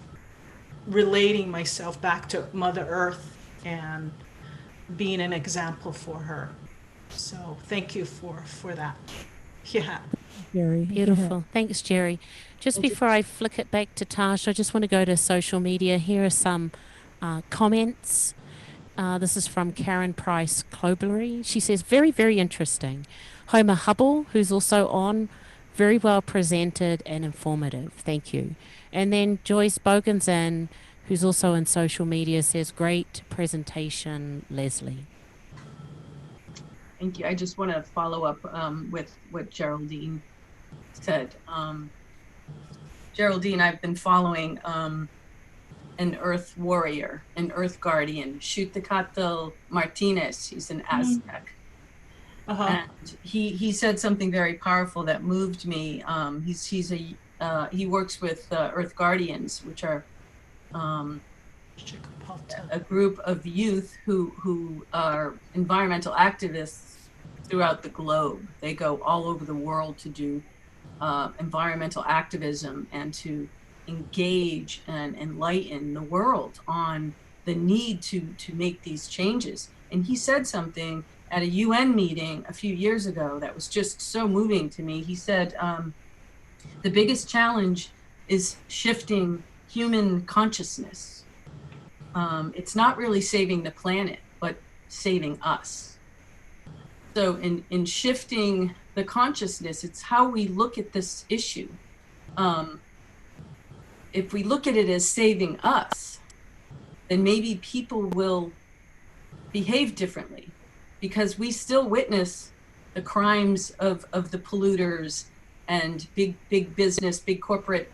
relating myself back to Mother Earth and being an example for her. So thank you for that. Yeah. Jerry. Beautiful. Thanks, Jerry. Just before I flick it back to Tash, I just want to go to social media. Here are some comments. This is from Karen Price Cloblery. She says, very, very interesting. Homer Hubble, who's also on, very well presented and informative. Thank you. And then Joyce Boganzan, who's also in social media, says, great presentation, Leslie. Thank you. I just want to follow up with what Geraldine said. Geraldine, I've been following an Earth warrior, an Earth guardian, Xuchitl Martinez. He's an Aztec. And he said something very powerful that moved me. He works with Earth Guardians, which are a group of youth who are environmental activists throughout the globe. They go all over the world to do environmental activism and to engage and enlighten the world on the need to make these changes. And he said something at a UN meeting a few years ago that was just so moving to me. He said, the biggest challenge is shifting human consciousness. It's not really saving the planet, but saving us. So in shifting the consciousness, it's how we look at this issue. If we look at it as saving us, then maybe people will behave differently, because we still witness the crimes of the polluters and big business, big corporate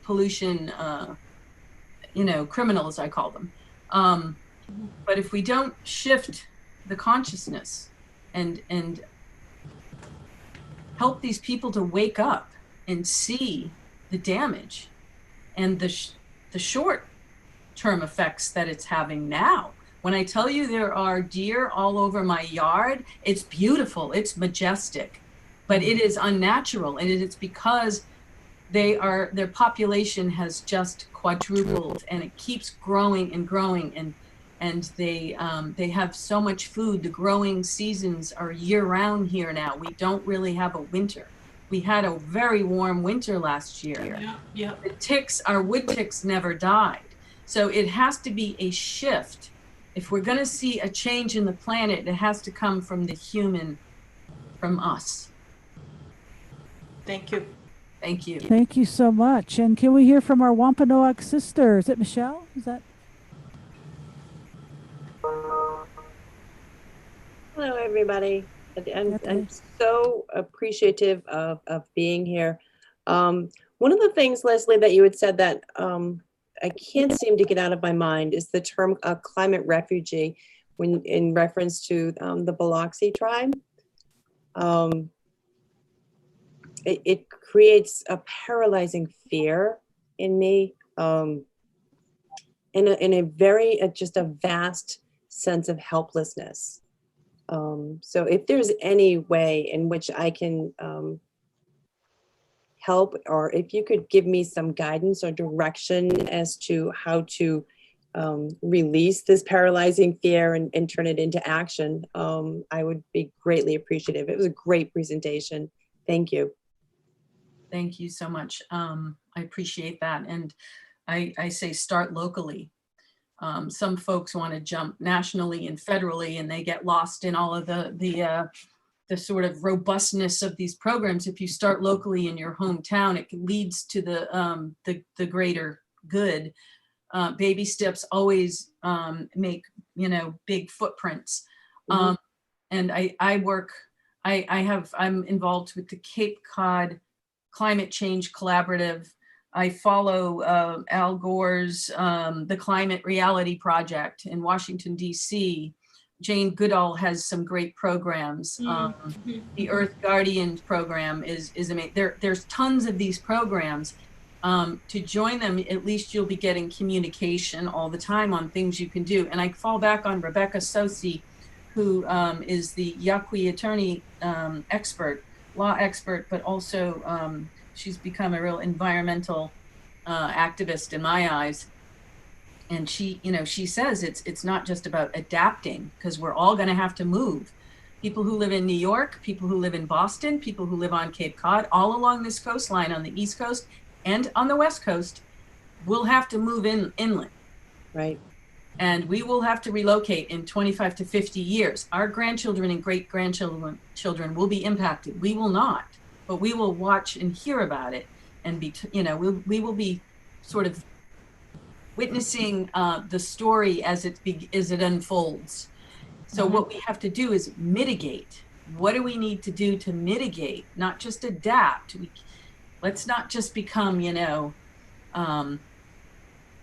pollution, criminals, I call them. But if we don't shift the consciousness and help these people to wake up and see the damage and the short-term effects that it's having now. When I tell you there are deer all over my yard, it's beautiful, it's majestic, but it is unnatural, and it's because their population has just quadrupled, and it keeps growing and growing, and they have so much food. The growing seasons are year-round here now. We don't really have a winter. We had a very warm winter last year. Yeah. The ticks, our wood ticks, never died. So it has to be a shift. If we're going to see a change in the planet, it has to come from the human, from us. Thank you. Thank you. Thank you so much. And can we hear from our Wampanoag sister? Is it Michelle? Is that? Hello, everybody. I'm so appreciative of being here. One of the things, Leslie, that you had said that I can't seem to get out of my mind is the term climate refugee, when in reference to the Biloxi tribe. It creates a paralyzing fear in me, in a very just a vast sense of helplessness. So if there's any way in which I can help, or if you could give me some guidance or direction as to how to release this paralyzing fear and turn it into action, I would be greatly appreciative. It was a great presentation. Thank you. Thank you so much. I appreciate that. And I say start locally. Some folks want to jump nationally and federally, and they get lost in all of the sort of robustness of these programs. If you start locally in your hometown, it leads to the greater good. Baby steps always make big footprints. Mm-hmm. And I'm involved with the Cape Cod Climate Change Collaborative. I follow Al Gore's The Climate Reality Project in Washington, D.C. Jane Goodall has some great programs. The Earth Guardians program is amazing. There's tons of these programs. To join them, at least you'll be getting communication all the time on things you can do. And I fall back on Rebecca Sosi, who is the Yaqui attorney law expert, but also she's become a real environmental activist in my eyes. And she says it's not just about adapting, because we're all going to have to move. People who live in New York, people who live in Boston, people who live on Cape Cod, all along this coastline on the East Coast and on the West Coast, will have to move inland. Right. And we will have to relocate in 25 to 50 years. Our grandchildren and great-grandchildren will be impacted. We will not, but we will watch and hear about it, and we will be sort of witnessing the story as it unfolds. So what we have to do is mitigate. What do we need to do to mitigate, not just adapt? Let's not just become,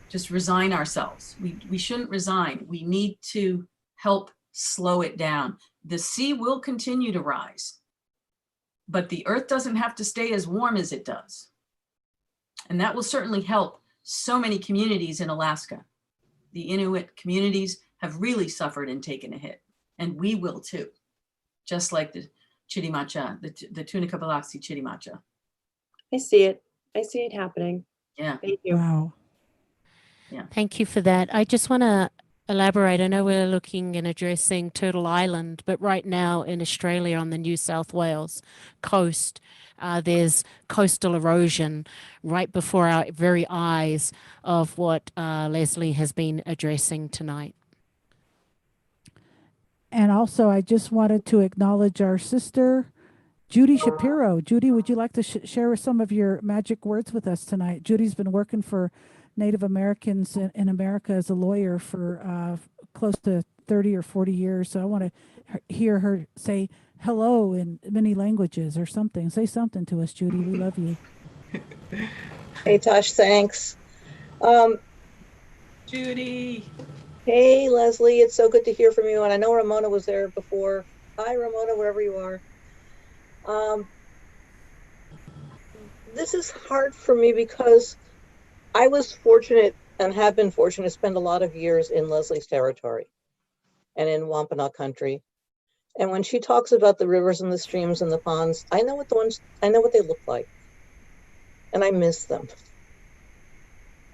just resign ourselves. We shouldn't resign. We need to help slow it down. The sea will continue to rise, but the earth doesn't have to stay as warm as it does. And that will certainly help so many communities in Alaska. The Inuit communities have really suffered and taken a hit, and we will too, just like the Chitimacha, the Tunica Biloxi Chitimacha. I see it. I see it happening. Yeah. Thank you. Wow. Yeah. Thank you for that. I just want to elaborate. I know we're looking and addressing Turtle Island, but right now in Australia on the New South Wales coast, there's coastal erosion right before our very eyes of what Leslie has been addressing tonight. And also, I just wanted to acknowledge our sister, Judy Shapiro. Judy, would you like to share some of your magic words with us tonight? Judy's been working for Native Americans in America as a lawyer for close to 30 or 40 years. So I want to hear her say hello in many languages or something. Say something to us, Judy. We love you. Hey, Tosh, thanks. Judy. Hey, Leslie, it's so good to hear from you. And I know Ramona was there before. Hi, Ramona, wherever you are. This is hard for me because I was fortunate and have been fortunate to spend a lot of years in Leslie's territory and in Wampanoag country. And when she talks about the rivers and the streams and the ponds, I know what they look like. And I miss them.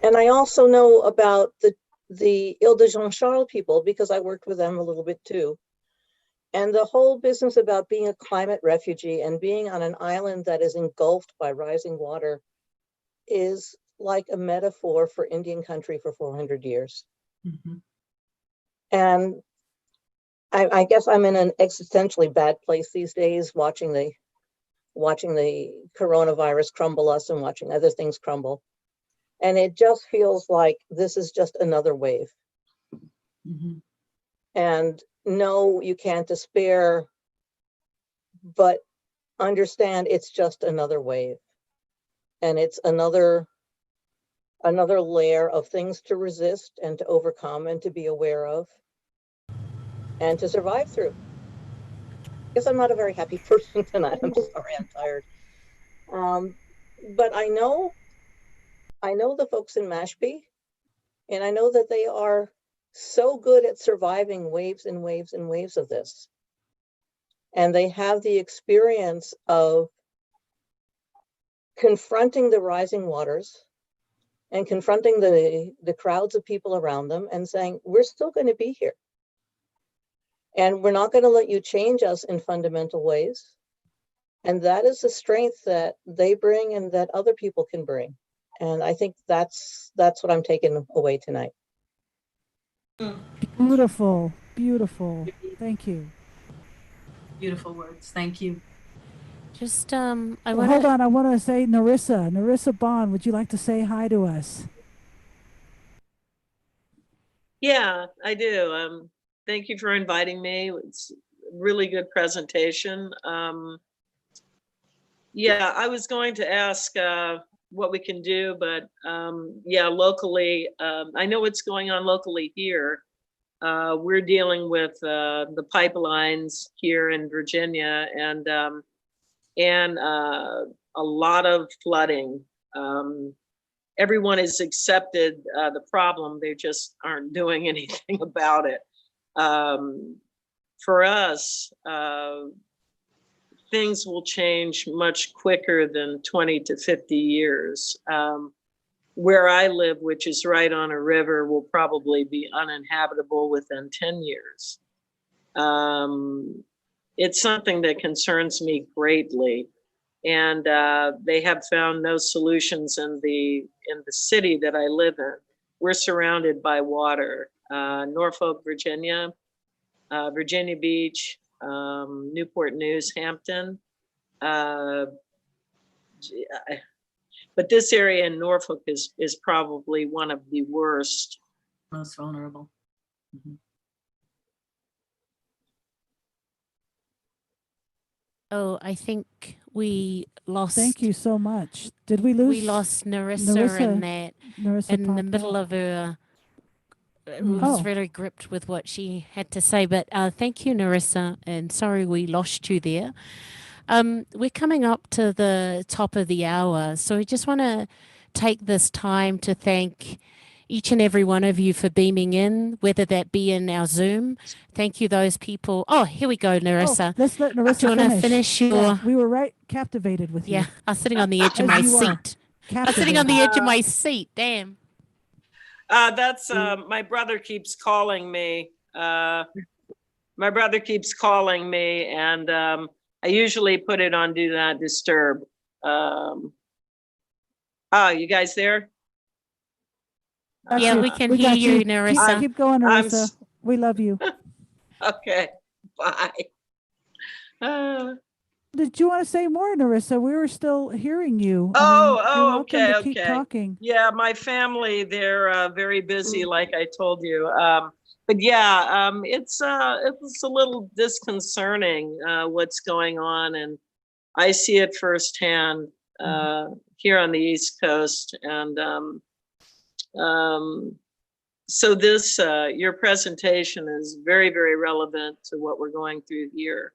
And I also know about the Île-de-Jean-Charles people because I worked with them a little bit too. And the whole business about being a climate refugee and being on an island that is engulfed by rising water is like a metaphor for Indian country for 400 years. Mhm. And I guess I'm in an existentially bad place these days, watching the coronavirus crumble us and watching other things crumble. And it just feels like this is just another wave. Mhm. And no, you can't despair, but understand it's just another wave. And it's another layer of things to resist and to overcome and to be aware of and to survive through. I guess I'm not a very happy person tonight. I'm sorry, I'm tired. But I know the folks in Mashpee, and I know that they are so good at surviving waves and waves and waves of this. And they have the experience of confronting the rising waters and confronting the crowds of people around them and saying, we're still going to be here. And we're not going to let you change us in fundamental ways. And that is the strength that they bring and that other people can bring. And I think that's what I'm taking away tonight. Beautiful, beautiful. Thank you. Beautiful words. Thank you. Just I Well, want hold to on, I want to say Narissa Bond, would you like to say hi to us? Yeah, I do. Thank you for inviting me. It's a really good presentation. Yeah, I was going to ask what we can do, but yeah, locally, I know what's going on locally here. We're dealing with the pipelines here in Virginia and a lot of flooding. Everyone has accepted the problem. They just aren't doing anything about it. For us, things will change much quicker than 20 to 50 years. Where I live, which is right on a river, will probably be uninhabitable within 10 years. It's something that concerns me greatly. And they have found no solutions in the city that I live in. We're surrounded by water. Norfolk, Virginia, Virginia Beach, Newport News, Hampton. But this area in Norfolk is probably one of the worst. Most vulnerable. Mhm. Oh, I think we lost. Thank you so much. Did we lose? We lost Narissa in that Narissa in the popped middle out. of her. Mm. Was Oh. really gripped with what she had to say. But thank you, Narissa, and sorry we lost you there. We're coming up to the top of the hour, so I just want to take this time to thank each and every one of you for beaming in, whether that be in our Zoom. Thank you, those people. Oh, here we go, Narissa. Oh, let's let Narissa Do you want to finish your? Yeah, we were right captivated with you. Yeah, I was sitting on the edge of my seat. I was sitting on the edge of my seat. Damn. That's my brother keeps calling me. My brother keeps calling me, and I usually put it on Do Not Disturb. Oh, you guys there? Yeah, we can hear you, Narissa. Keep going, Narissa. We love you. Okay, bye. Did you want to say more, Narissa? We were still hearing you. Oh, okay. okay. Keep talking. Yeah, my family, they're very busy, like I told you. But yeah, it's a little disconcerting what's going on, and I see it firsthand. here on the East Coast. And so this, your presentation is very, very relevant to what we're going through here.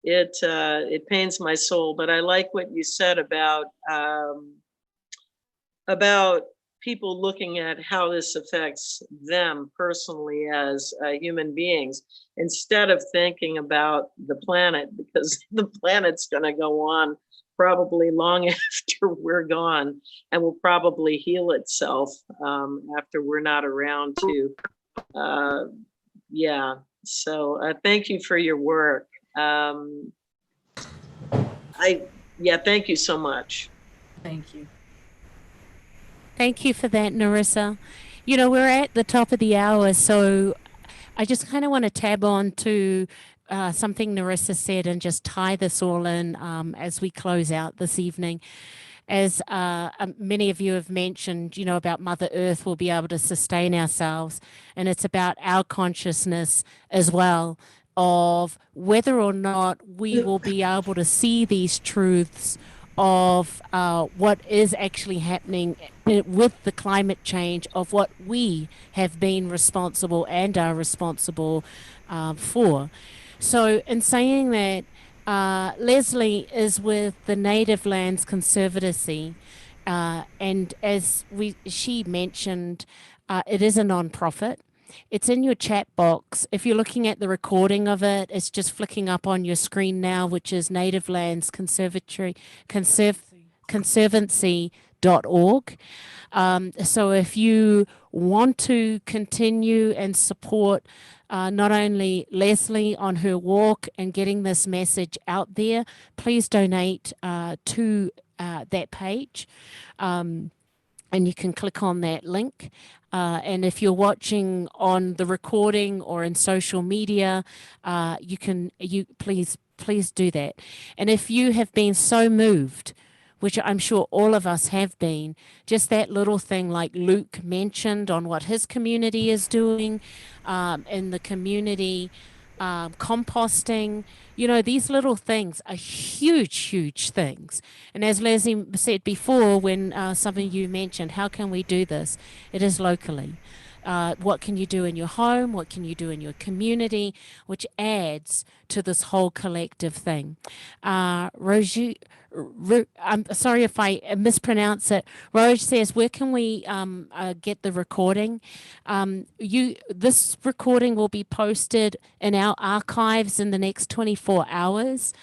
It pains my soul, but I like what you said about people looking at how this affects them personally as human beings, instead of thinking about the planet, because the planet's going to go on probably long after we're gone, and will probably heal itself after we're not around to. Yeah, so thank you for your work. Thank you so much. Thank you. Thank you for that, Narissa. You know, we're at the top of the hour, so I just kind of want to tab on to something Narissa said and just tie this all in as we close out this evening. As many of you have mentioned, you know, about Mother Earth will be able to sustain ourselves, and it's about our consciousness as well of whether or not we will be able to see these truths of what is actually happening with the climate change, of what we have been responsible and are responsible for. So in saying that, Leslie is with the Native Lands Conservancy, and as she mentioned, it is a non-profit. It's in your chat box. If you're looking at the recording of it, it's just flicking up on your screen now, which is Native Lands Conservancy.org. So if you want to continue and support not only Leslie on her walk and getting this message out there, please donate to that page. And you can click on that link. And if you're watching on the recording or in social media, please do that. And if you have been so moved, which I'm sure all of us have been, just that little thing like Luke mentioned on what his community is doing in the community, composting, you know, these little things are huge, huge things. And as Leslie said before, when some of you mentioned, how can we do this? It is locally. What can you do in your home? What can you do in your community? Which adds to this whole collective thing. Roju, I'm sorry if I mispronounce it. Roj says, where can we get the recording? This recording will be posted in our archives in the next 24 hours,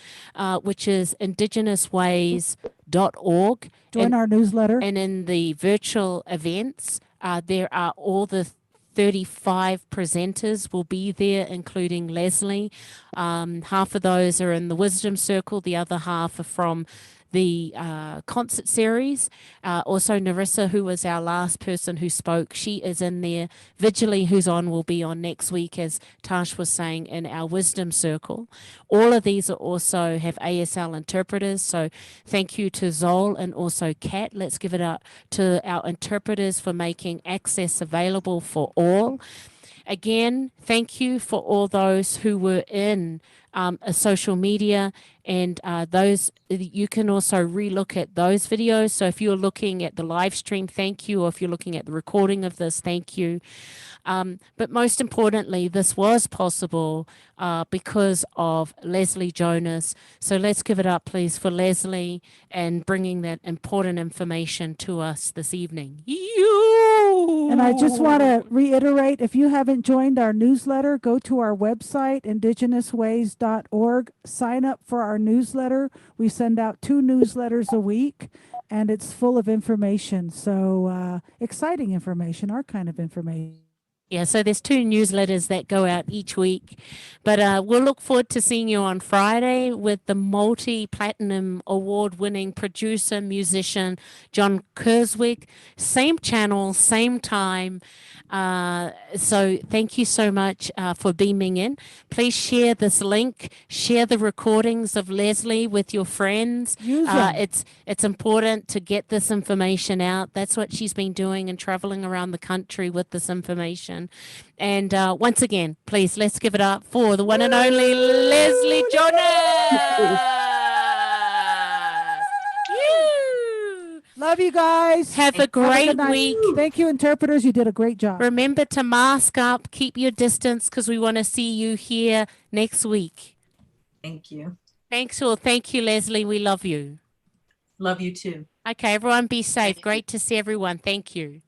which is IndigenousWays.org. Join our newsletter. And in the virtual events, there are all the 35 presenters will be there, including Leslie. Half of those are in the Wisdom Circle. The other half are from the concert series. Also, Narissa, who was our last person who spoke, she is in there. Vigily, who's on, will be on next week, as Tash was saying, in our Wisdom Circle. All of these are also have ASL interpreters, so thank you to Zol and also Kat. Let's give it up to our interpreters for making access available for all. Again, thank you for all those who were in social media, and those you can also relook at those videos. So if you're looking at the live stream, thank you, or if you're looking at the recording of this, thank you. But most importantly, this was possible because of Leslie Jonas. So let's give it up, please, for Leslie and bringing that important information to us this evening. And I just want to reiterate, if you haven't joined our newsletter, go to our website, IndigenousWays.org. Sign up for our newsletter. We send out 2 newsletters a week, and it's full of information. So exciting information, our kind of information. Yeah, so there's 2 newsletters that go out each week, but we'll look forward to seeing you on Friday with the multi-platinum award-winning producer, musician, John Kurzwig. Same channel, same time. So thank you so much for beaming in. Please share this link, share the recordings of Leslie with your friends. It's important to get this information out. That's what she's been doing and traveling around the country with this information. And once again, please, let's give it up for the one and only Leslie Jonas. Love you guys. Have a Have a great good night. week. Thank you, interpreters. You did a great job. Remember to mask up, keep your distance because we want to see you here next week. Thank you. Thanks all. Thank you, Leslie. We love you. Love you too. Okay, everyone be safe. Thank you. Great to see everyone. Thank you.